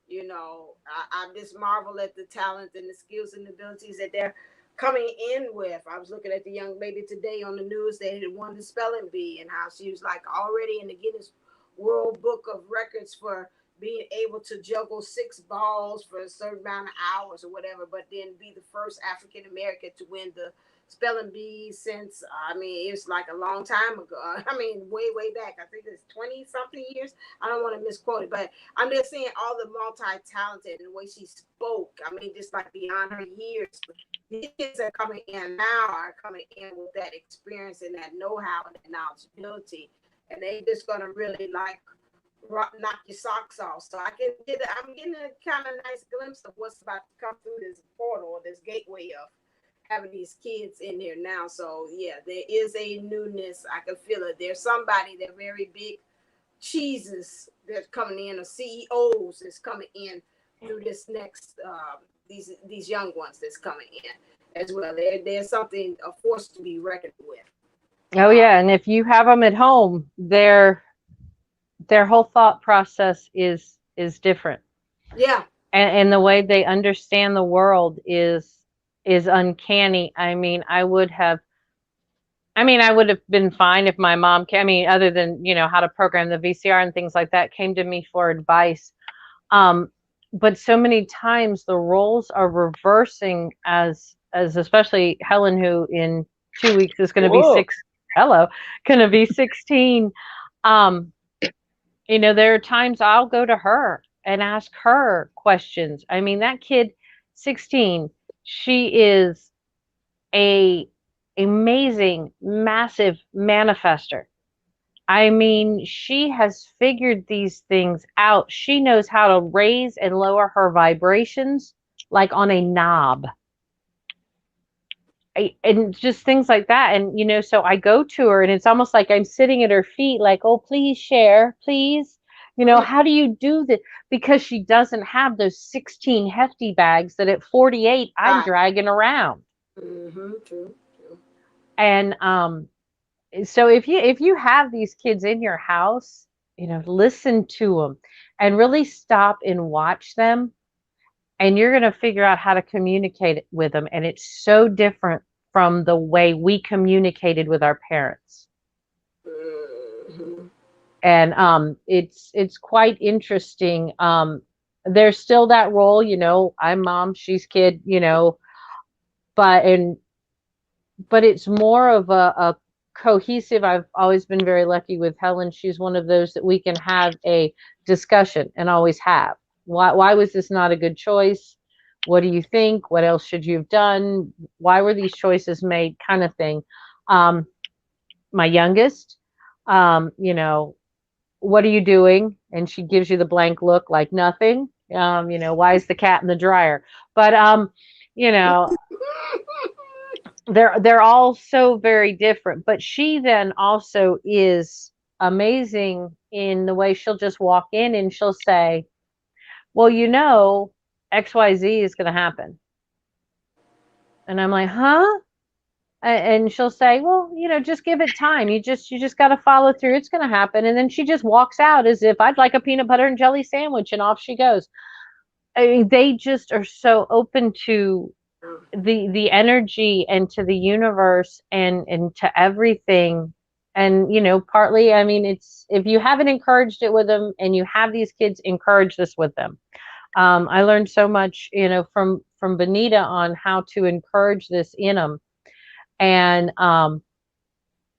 I just marvel at the talent and the skills and abilities that they're coming in with. I was looking at the young lady today on the news that had won the spelling bee and how she was like already in the Guinness World Book of Records for being able to juggle six balls for a certain amount of hours or whatever, but then be the first African American to win the spelling bee since, I mean, it's like a long time ago. I mean, way back. I think it's 20 something years. I don't want to misquote it, but I'm just saying all the multi talented and the way she spoke. I mean, just like beyond her years. These kids that are coming in now are coming in with that experience and that know how and that knowledgeability. And they just going to really like knock your socks off. So I'm getting a kind of nice glimpse of what's about to come through this portal or this gateway of having these kids in there now. So yeah, there is a newness. I can feel it. There's somebody, they're very big cheeses that's coming in, or CEOs that's coming in through this next these young ones that's coming in as well. There's something, a force to be reckoned with. Oh yeah, and if you have them at home, their whole thought process is different, Yeah. and the way they understand the world is uncanny. I mean, I would have been fine if my mom came, I mean, other than, how to program the VCR and things like that, came to me for advice. Um, but so many times the roles are reversing as especially Helen, who in 2 weeks is going to be Whoa. going to be 16. Um, there are times I'll go to her and ask her questions. I mean, that kid, 16, she is a amazing, massive manifester. I mean, she has figured these things out. She knows how to raise and lower her vibrations like on a knob. And just things like that. And, so I go to her and it's almost like I'm sitting at her feet, like, oh, please share, please. How do you do that? Because she doesn't have those 16 hefty bags that at 48 I'm dragging around. True. And so if you have these kids in your house, listen to them and really stop and watch them, and you're going to figure out how to communicate with them. And it's so different from the way we communicated with our parents. And it's quite interesting. There's still that role, I'm mom, she's kid, but it's more of a cohesive. I've always been very lucky with Helen. She's one of those that we can have a discussion and always have. Why was this not a good choice? What do you think? What else should you have done? Why were these choices made? Kind of thing. My youngest, what are you doing? And she gives you the blank look like nothing. Why is the cat in the dryer? But they're all so very different. But she then also is amazing in the way she'll just walk in and she'll say, well, XYZ is going to happen. And I'm like, huh? And she'll say, well, just give it time. You just got to follow through. It's going to happen. And then she just walks out as if I'd like a peanut butter and jelly sandwich, and off she goes. I mean, they just are so open to the energy and to the universe and to everything. And partly, I mean, it's, if you haven't encouraged it with them and you have these kids, encourage this with them. I learned so much from Benita on how to encourage this in them. And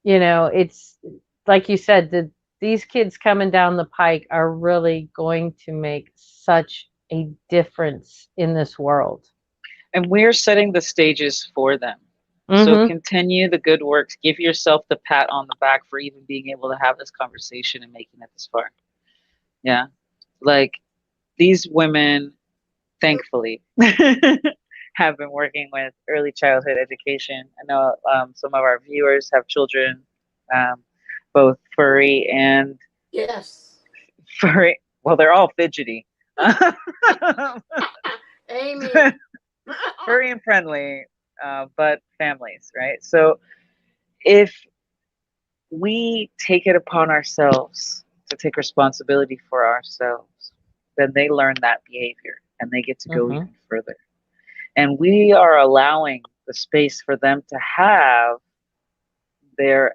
it's like you said, these kids coming down the pike are really going to make such a difference in this world. And we're setting the stages for them. So continue the good works. Give yourself the pat on the back for even being able to have this conversation and making it this far. Yeah. Like, these women, thankfully, have been working with early childhood education. I know some of our viewers have children, both furry and furry. Well, they're all fidgety. Amen. Furry and friendly, but families, right? So if we take it upon ourselves to take responsibility for ourselves, then they learn that behavior and they get to go even further. And we are allowing the space for them to have their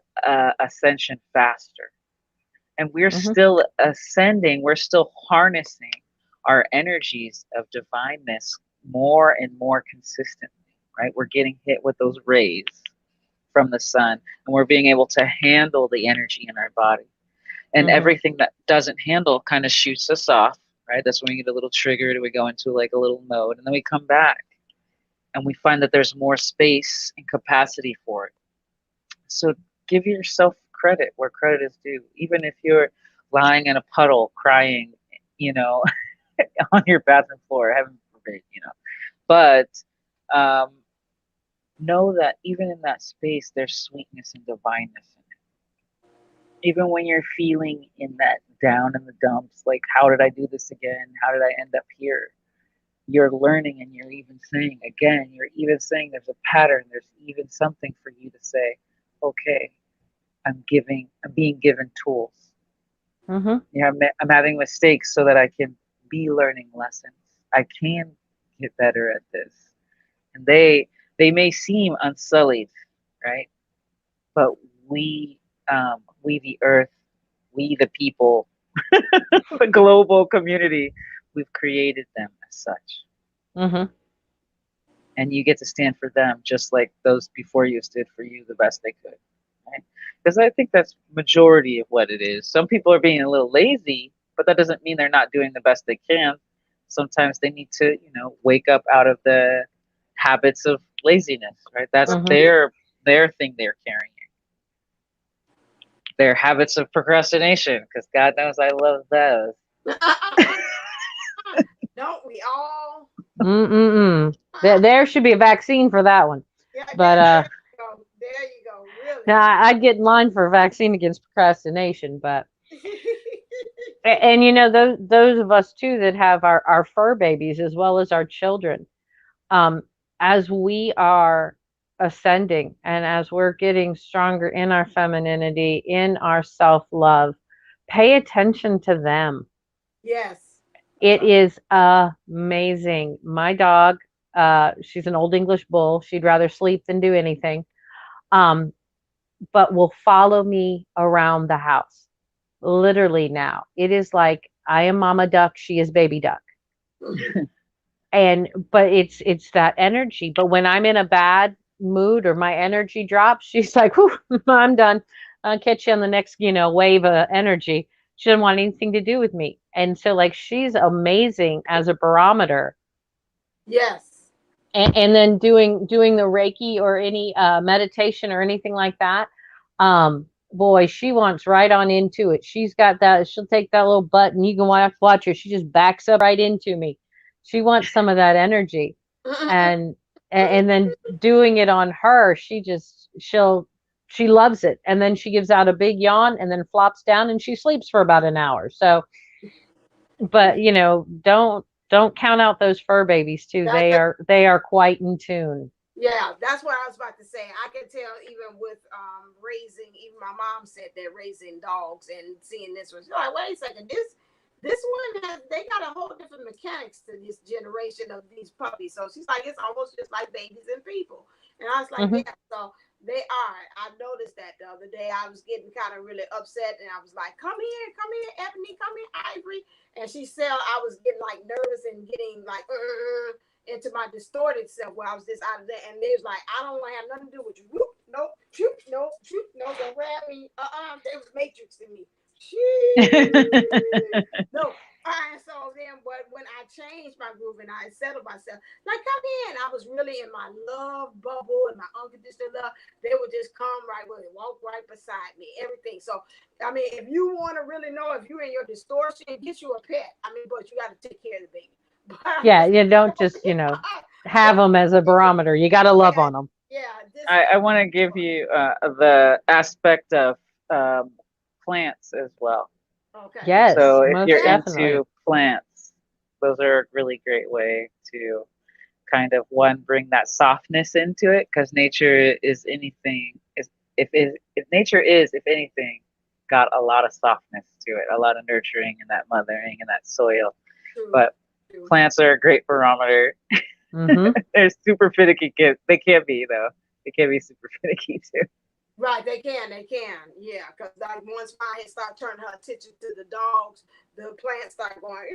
ascension faster. And we're still ascending, we're still harnessing our energies of divineness more and more consistently, right? We're getting hit with those rays from the sun, and we're being able to handle the energy in our body. And everything that doesn't handle kind of shoots us off, right? That's when we get a little triggered and we go into like a little mode, and then we come back and we find that there's more space and capacity for it. So give yourself credit where credit is due, even if you're lying in a puddle crying, on your bathroom floor, heaven forbid, But know that even in that space, there's sweetness and divineness in it. Even when you're feeling in that down in the dumps, like, how did I do this again? How did I end up here? You're learning, and you're even saying there's a pattern. There's even something for you to say, okay, I'm being given tools. I'm having mistakes so that I can be learning lessons. I can get better at this. And they may seem unsullied, right? But we the earth, we the people, the global community, we've created them as such. And you get to stand for them just like those before you stood for you the best they could. Right? Because I think that's majority of what it is. Some people are being a little lazy, but that doesn't mean they're not doing the best they can. Sometimes they need to, wake up out of the habits of laziness, right? That's their thing they're carrying. their habits of procrastination, because God knows I love those. Don't we all? There should be a vaccine for that one. Yeah, But there you go. There you go. Really. now I'd get in line for a vaccine against procrastination. But and you know those of us too that have our fur babies as well as our children, um, as we are ascending and as we're getting stronger in our femininity, in our self-love, pay attention to them. Yes. It is amazing. My dog, she's an old English bull. She'd rather sleep than do anything, um, but will follow me around the house. Literally now. It is like I am Mama Duck, she is Baby Duck. And but it's that energy. But when I'm in a bad mood or my energy drops, she's like, whew, I'm done. I'll catch you on the next, wave of energy. She doesn't want anything to do with me. And so like she's amazing as a barometer. Yes. And then doing the Reiki or any meditation or anything like that. Boy, she wants right on into it. She's got that, she'll take that little button. You can watch her. She just backs up right into me. She wants some of that energy. And then doing it on her, she loves it. And then she gives out a big yawn and then flops down and she sleeps for about an hour. So, but don't count out those fur babies too. They are quite in tune. Yeah, that's what I was about to say. I can tell even with raising, even my mom said that raising dogs and seeing this was like, wait a second, this one they got a whole different mechanics to this generation of these puppies. So she's like, it's almost just like babies and people. And I was like, yeah, so they are. I noticed that the other day. I was getting kind of really upset and I was like, come here, Ebony, come here, Ivory. And she said I was getting like nervous and getting like into my distorted self where I was just out of there. And they was like, I don't want to have nothing to do with you. Whoop, nope, shoot, no, don't grab me. They was matrixing me. No. So then, but when I changed my groove and I settled myself, like, come in, I was really in my love bubble and my unconditional love. They would just come right with it, walk right beside me, everything. So, I mean, if you want to really know if you're in your distortion, get you a pet. I mean, but you got to take care of the baby. Yeah, you don't just, have them as a barometer. You got to love on them. Yeah. I want to give you the aspect of plants as well. Okay. Yes. So if most you're definitely. into plants, those are a really great way to kind of bring that softness into it, because nature is anything if nature is, if anything, got a lot of softness to it, a lot of nurturing and that mothering and that soil. True. But plants are a great barometer. They're super finicky kids. They can be though. They can be super finicky too. Right, they can, yeah. Because like once my head start turning her attention to the dogs, the plants start going,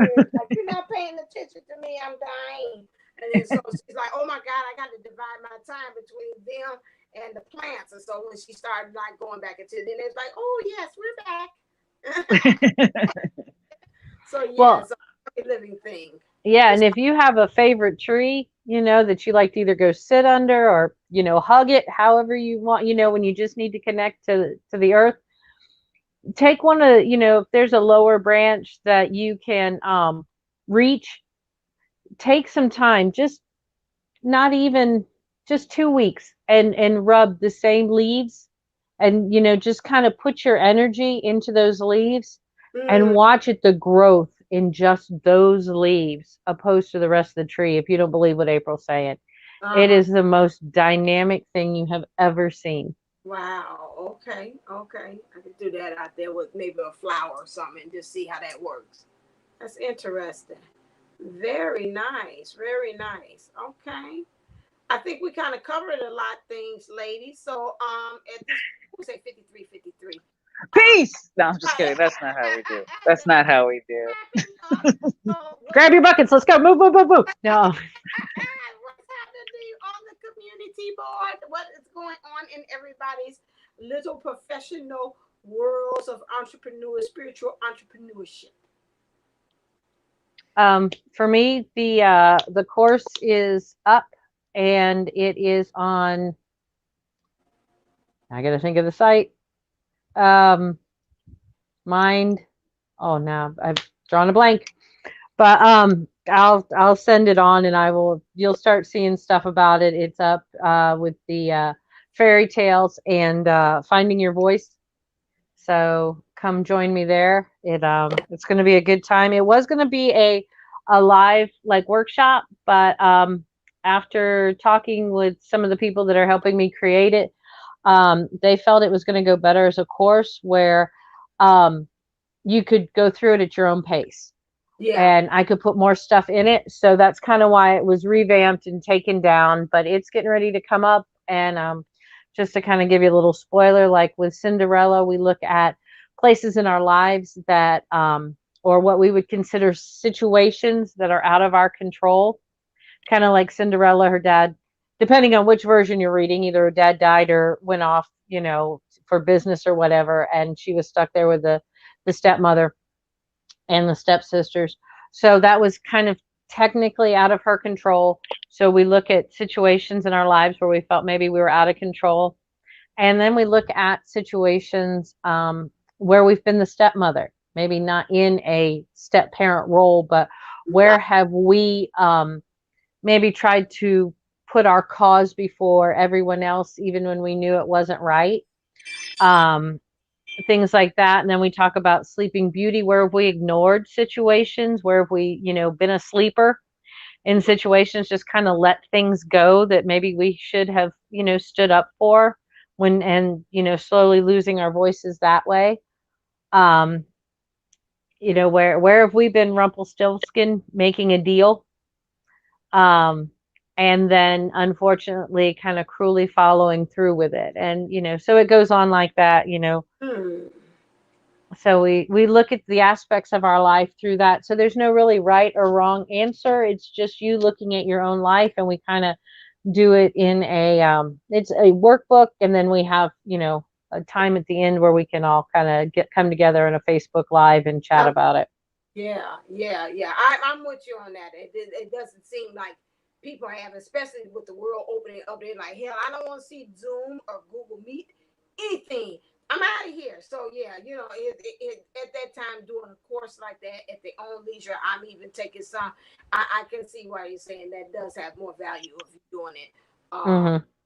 like, you're not paying attention to me, I'm dying. And then so she's like, oh my God, I got to divide my time between them and the plants. And so when she started like going back into it, then it's like, oh yes, we're back. So yeah, well, it's a living thing. Yeah, and if you have a favorite tree, that you like to either go sit under or, hug it, however you want, when you just need to connect to the earth, take one of, if there's a lower branch that you can reach, take some time, just not even just 2 weeks and rub the same leaves and, just kind of put your energy into those leaves and watch the growth in just those leaves opposed to the rest of the tree. If you don't believe what April's saying, it is the most dynamic thing you have ever seen. Wow. Okay. I could do that out there with maybe a flower or something and just see how that works. That's interesting. Very nice. Okay. I think we kind of covered a lot of things, ladies. So at this, we'll say 53. Peace. No, I'm just kidding. That's not how we do. That's not how we do. Grab your buckets. Let's go. Move. No. What's happening on the community board? What is going on in everybody's little professional worlds of spiritual entrepreneurship? For me, the course is up and it is on. I got to think of the site. Mind. Oh, now I've drawn a blank. But I'll send it on, and you'll start seeing stuff about it. It's up with the fairy tales and finding your voice. So come join me there. It's going to be a good time. It was going to be a live like workshop, but after talking with some of the people that are helping me create it, they felt it was going to go better as a course where you could go through it at your own pace. Yeah. And I could put more stuff in it. So that's kind of why it was revamped and taken down, but it's getting ready to come up. And just to kind of give you a little spoiler, like with Cinderella, we look at places in our lives that, or what we would consider situations that are out of our control. Kind of like Cinderella, her dad, depending on which version you're reading, either her dad died or went off, for business or whatever. And she was stuck there with the stepmother and the stepsisters. So that was kind of technically out of her control. So we look at situations in our lives where we felt maybe we were out of control. And then we look at situations where we've been the stepmother, maybe not in a step parent role, but where have we maybe tried to put our cause before everyone else, even when we knew it wasn't right. Things like that. And then we talk about Sleeping Beauty, where have we ignored situations, where have we, been a sleeper in situations, just kind of let things go that maybe we should have, stood up for and slowly losing our voices that way. Where have we been Rumpelstiltskin making a deal? And then unfortunately kind of cruelly following through with it. And, so it goes on like that, So we look at the aspects of our life through that. So there's no really right or wrong answer. It's just you looking at your own life, and we kind of do it in it's a workbook, and then we have, a time at the end where we can all kind of come together in a Facebook Live and chat about it. Yeah. I'm with you on that. It doesn't seem like people have, especially with the world opening up. They're like, hell, I don't want to see Zoom or Google Meet, anything. I'm out of here. So yeah, at that time doing a course like that at their own leisure, I'm even taking some. I can see why you're saying that does have more value if you're doing it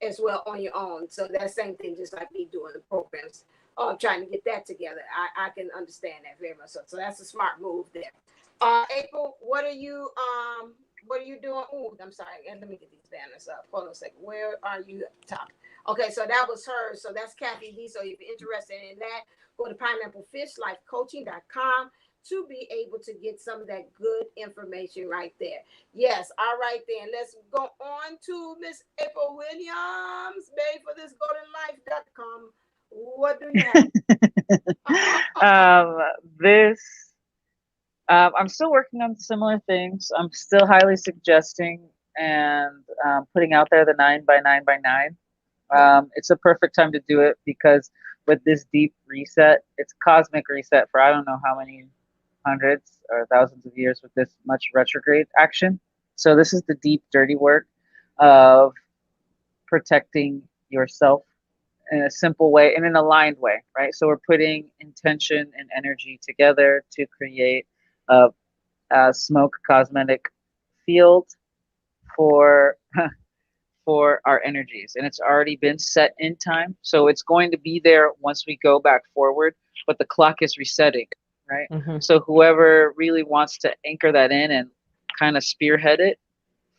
as well on your own. So that same thing, just like me doing the programs, trying to get that together. I can understand that very much. So that's a smart move there. April, what are you doing? Oh, I'm sorry. And let me get these banners up. Hold on a second. Where are you? Top. Okay, so that was her. So that's Kathy D. So if you're interested in that, go to pineapplefishlifecoaching.com to be able to get some of that good information right there. Yes, all right then. Let's go on to Miss April Williams, babe, for this goldenlife.com. What do you have? I'm still working on similar things. I'm still highly suggesting and putting out there the 9x9x9. It's a perfect time to do it because with this deep reset, it's cosmic reset for I don't know how many hundreds or thousands of years with this much retrograde action. So this is the deep, dirty work of protecting yourself in a simple way, in an aligned way, right? So we're putting intention and energy together to create a smoke cosmetic field for for our energies, and it's already been set in time, so it's going to be there once we go back forward, but the clock is resetting, right? So whoever really wants to anchor that in and kind of spearhead it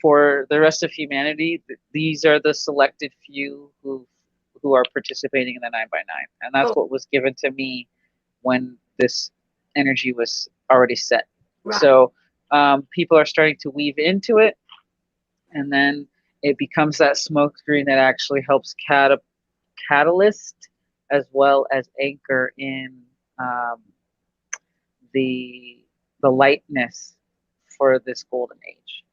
for the rest of humanity, these are the selected few who are participating in the 9x9, and that's what was given to me when this energy was already set. Right. So people are starting to weave into it, and then it becomes that smoke screen that actually helps catalyst as well as anchor in the lightness for this golden age.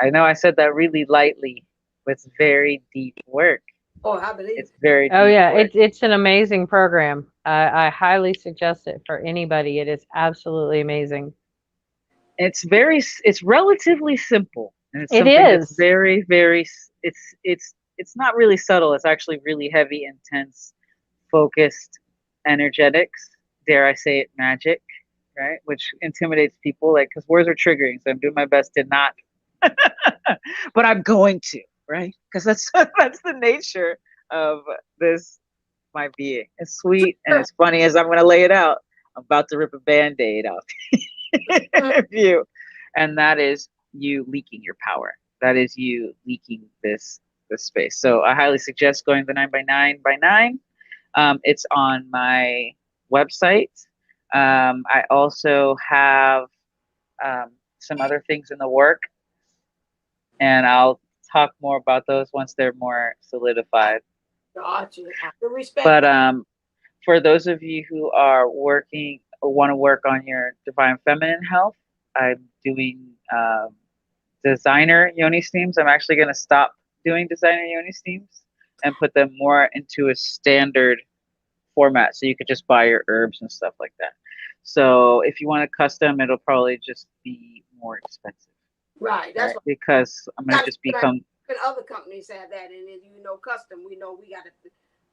I know I said that really lightly, but it's very deep work. Oh, I believe it's very deep work. It's an amazing program. I highly suggest it for anybody. It is absolutely amazing. It's relatively simple. And it's something that's very, very, it's not really subtle. It's actually really heavy, intense, focused, energetics, dare I say it, magic, right? Which intimidates people, like, because words are triggering. So I'm doing my best to not, but I'm going to, right? Because that's that's the nature of this, my being. It's sweet and it's funny as I'm going to lay it out. I'm about to rip a band-aid off you, and that is you leaking your power. That is you leaking this space. So I highly suggest going the 9 by 9 by 9. It's on my website. I also have some other things in the work, and I'll talk more about those once they're more solidified. Gotcha. I can respect But that. for those of you who are working or want to work on your divine feminine health, I'm doing designer yoni steams. I'm actually going to stop doing designer yoni steams and put them more into a standard format so you could just buy your herbs and stuff like that. So if you want a custom, it'll probably just be more expensive, Right. That's right? what Because I'm I going to got just to. become. Other companies have that, and then custom. We know we got to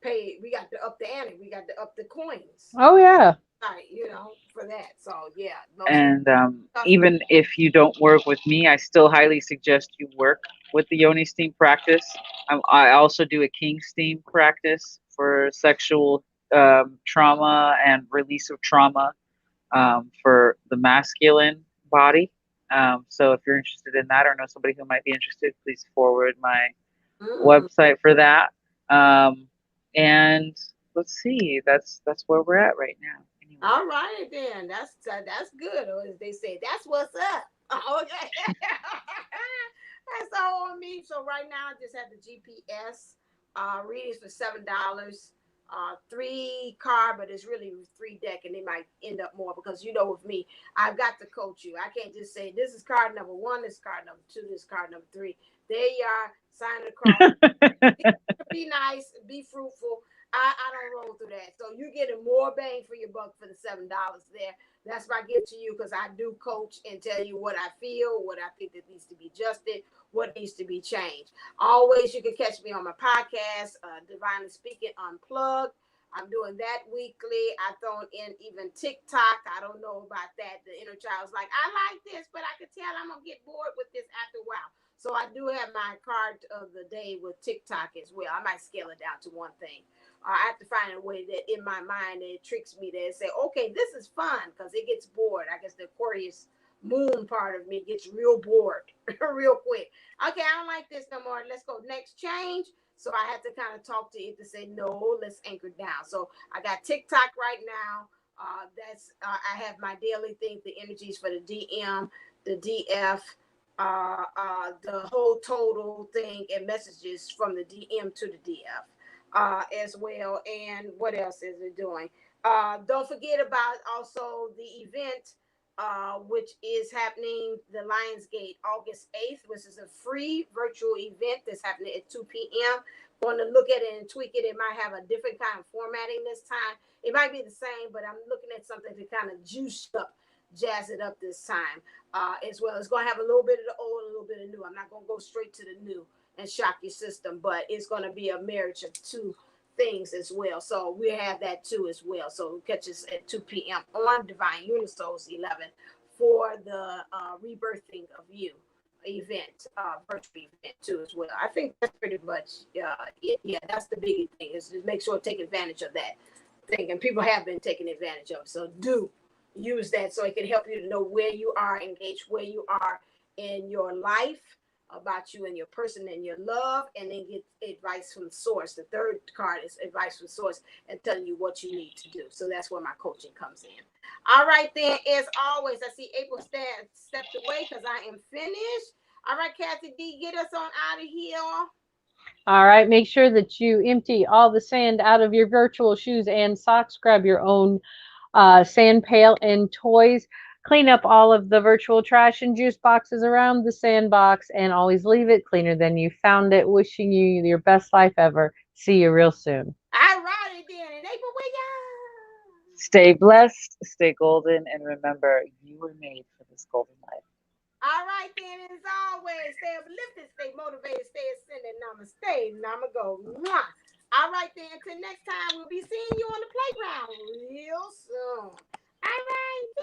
pay. We got to up the ante. We got to up the coins. Oh yeah. Right. For that. So yeah, those are And custom. even if you don't work with me, I still highly suggest you work with the Yoni Steam practice. I also do a King Steam practice for sexual trauma and release of trauma for the masculine body. So if you're interested in that or know somebody who might be interested, please forward my Mm. website for that. Um, and let's see, that's where we're at right now. Anyway. All right then. That's good. Or as they say, that's what's up. Okay. That's all on me. So right now I just have the GPS readings for $7. 3 card, but it's really 3 deck, and they might end up more because with me, I've got to coach you. I can't just say this is card number one, this is card number two, this is card number three. There you are, sign the cross. Be nice, be fruitful. I don't roll through that. So you're getting more bang for your buck for the $7 there. That's my gift to you because I do coach and tell you what I feel, what I think that needs to be adjusted, what needs to be changed. Always, you can catch me on my podcast, Divinely Speaking Unplugged. I'm doing that weekly. I throw in even TikTok. I don't know about that. The inner child's like, I like this, but I can tell I'm going to get bored with this after a while. So I do have my card of the day with TikTok as well. I might scale it down to one thing. I have to find a way that in my mind that it tricks me to say, okay, this is fun because it gets bored. I guess the Aquarius moon part of me gets real bored real quick. Okay, I don't like this no more. Let's go next change. So I had to kind of talk to it to say, no, let's anchor down. So I got TikTok right now. I have my daily thing, the energies for the DM, the DF, the whole total thing, and messages from the DM to the DF as well. And what else is it doing? Don't forget about also the event, which is happening the Lionsgate August 8th, which is a free virtual event that's happening at 2 p.m. Going to look at it and tweak it. It might have a different kind of formatting this time. It might be the same, but I'm looking at something to kind of juice up, jazz it up this time as well. It's going to have a little bit of the old, a little bit of new. I'm not going to go straight to the new and shock your system, but it's going to be a marriage of two things as well. So we have that too as well. So catch us at 2 p.m. on Divine Unisouls 11 for the Rebirthing of You event, virtual event too as well. I think that's pretty much it. Yeah, that's the big thing is to make sure to take advantage of that thing. And people have been taking advantage of it. So do use that so it can help you to know where you are, engage where you are in your life, about you and your person and your love, and then get advice from source. The third card is advice from source and telling you what you need to do. So that's where my coaching comes in. All right, then, as always, I see April stepped away because I am finished. All right, Kathy D, get us on out of here. All right. Make sure that you empty all the sand out of your virtual shoes and socks. Grab your own sand pail and toys. Clean up all of the virtual trash and juice boxes around the sandbox and always leave it cleaner than you found it. Wishing you your best life ever. See you real soon. All righty, then. And April, where ya? Stay blessed, stay golden, and remember, you were made for this golden life. All right, then, as always, stay uplifted, stay motivated, stay ascended. Namaste. Namago. Mwah. All right, then. Until next time, we'll be seeing you on the playground real soon. All right.